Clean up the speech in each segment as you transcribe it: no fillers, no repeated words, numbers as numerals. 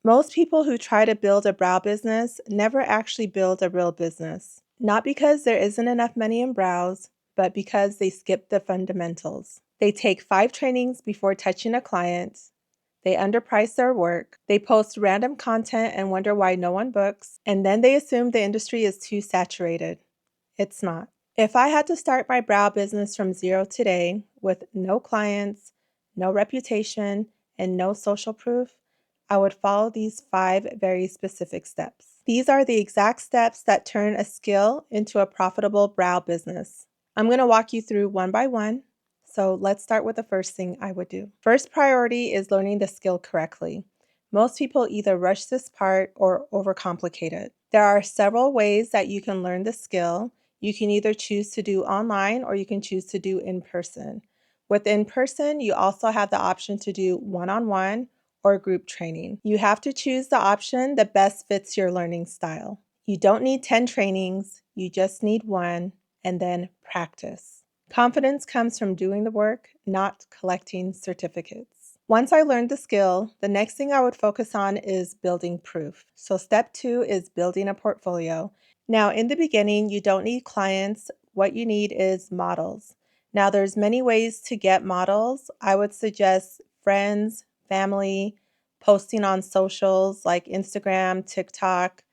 Most people who try to build a brow business never actually build a real business. Not because there isn't enough money in brows, but because they skip the fundamentals. They take 5 trainings before touching a client. They underprice their work. They post random content and wonder why no one books. And then they assume the industry is too saturated. It's not. If I had to start my brow business from zero today with no clients, no reputation, and no social proof, I would follow these 5 very specific steps. These are the exact steps that turn a skill into a profitable brow business. I'm going to walk you through one by one. So let's start with the first thing I would do. First priority is learning the skill correctly. Most people either rush this part or overcomplicate it. There are several ways that you can learn the skill. You can either choose to do online or you can choose to do in person. With in person, you also have the option to do one-on-one or group training. You have to choose the option that best fits your learning style. You don't need 10 trainings, you just need one, and then practice. Confidence comes from doing the work, not collecting certificates. Once I learned the skill, the next thing I would focus on is building proof. So step 2 is building a portfolio. Now, in the beginning, you don't need clients. What you need is models. Now, there's many ways to get models. I would suggest friends, family, posting on socials like Instagram, TikTok,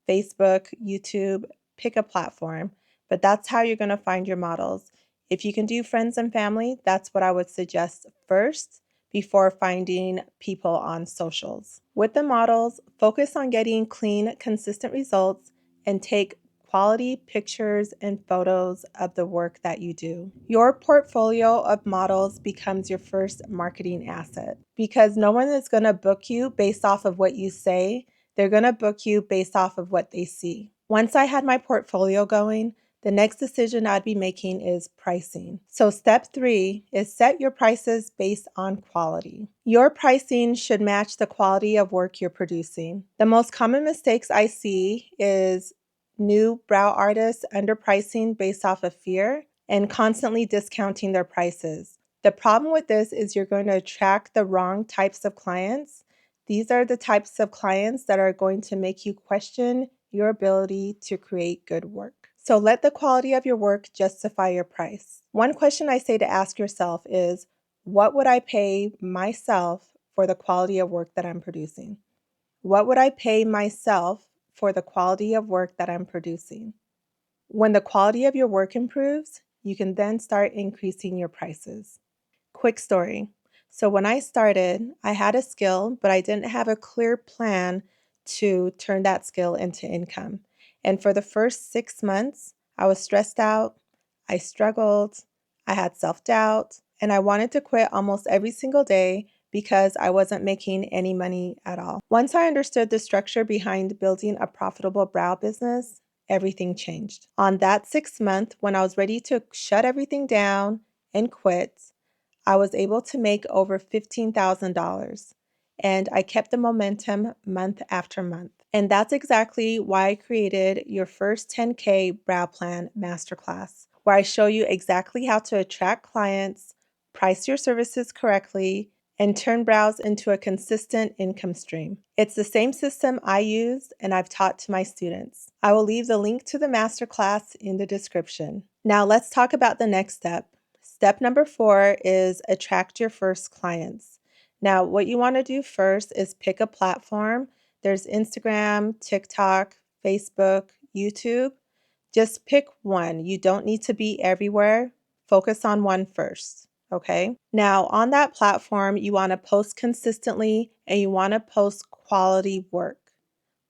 Facebook, YouTube. Pick a platform, but that's how you're going to find your models. If you can do friends and family, that's what I would suggest first before finding people on socials. With the models, focus on getting clean, consistent results and take quality pictures and photos of the work that you do. Your portfolio of models becomes your first marketing asset because no one is going to book you based off of what you say. They're going to book you based off of what they see. Once I had my portfolio going, the next decision I'd be making is pricing. So step 3 is set your prices based on quality. Your pricing should match the quality of work you're producing. The most common mistakes I see is new brow artists underpricing based off of fear and constantly discounting their prices. The problem with this is you're going to attract the wrong types of clients. These are the types of clients that are going to make you question your ability to create good work. So let the quality of your work justify your price. One question I say to ask yourself is, what would I pay myself for the quality of work that I'm producing? What would I pay myself for the quality of work that I'm producing? When the quality of your work improves, you can then start increasing your prices. Quick story. So when I started, I had a skill, but I didn't have a clear plan to turn that skill into income. And for the first 6 months, I was stressed out, I struggled, I had self-doubt, and I wanted to quit almost every single day because I wasn't making any money at all. Once I understood the structure behind building a profitable brow business, everything changed. On that 6th month, when I was ready to shut everything down and quit, I was able to make over $15,000 and I kept the momentum month after month. And that's exactly why I created your first 10K brow plan masterclass, where I show you exactly how to attract clients, price your services correctly, and turn brows into a consistent income stream. It's the same system I use and I've taught to my students. I will leave the link to the masterclass in the description. Now let's talk about the next step. Step number 4 is attract your first clients. Now, what you want to do first is pick a platform. There's Instagram, TikTok, Facebook, YouTube. Just pick one. You don't need to be everywhere. Focus on one first, okay? Now, on that platform, you want to post consistently and you want to post quality work.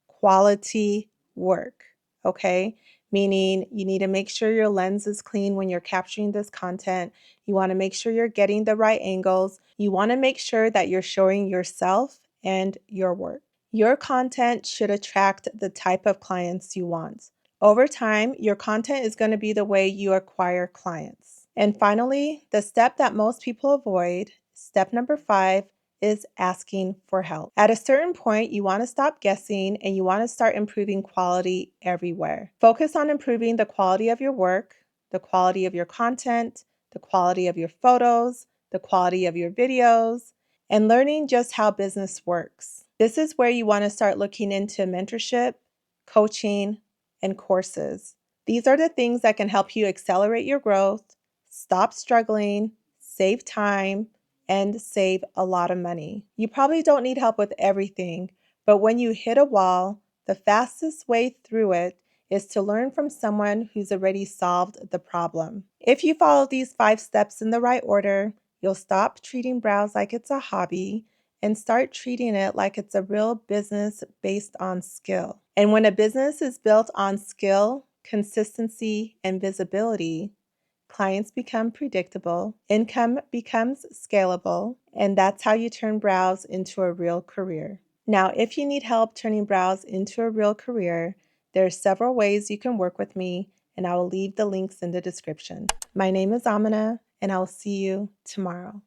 Quality work, okay? Meaning you need to make sure your lens is clean when you're capturing this content. You want to make sure you're getting the right angles. You want to make sure that you're showing yourself and your work. Your content should attract the type of clients you want. Over time, your content is going to be the way you acquire clients. And finally, the step that most people avoid, step number 5, is asking for help. At a certain point, you want to stop guessing and you want to start improving quality everywhere. Focus on improving the quality of your work, the quality of your content, the quality of your photos, the quality of your videos, and learning just how business works. This is where you want to start looking into mentorship, coaching, and courses. These are the things that can help you accelerate your growth, stop struggling, save time, and save a lot of money. You probably don't need help with everything, but when you hit a wall, the fastest way through it is to learn from someone who's already solved the problem. If you follow these 5 steps in the right order, you'll stop treating brows like it's a hobby and start treating it like it's a real business based on skill. And when a business is built on skill, consistency, and visibility, clients become predictable, income becomes scalable, and that's how you turn brows into a real career. Now, if you need help turning brows into a real career, there are several ways you can work with me, and I will leave the links in the description. My name is Amina, and I will see you tomorrow.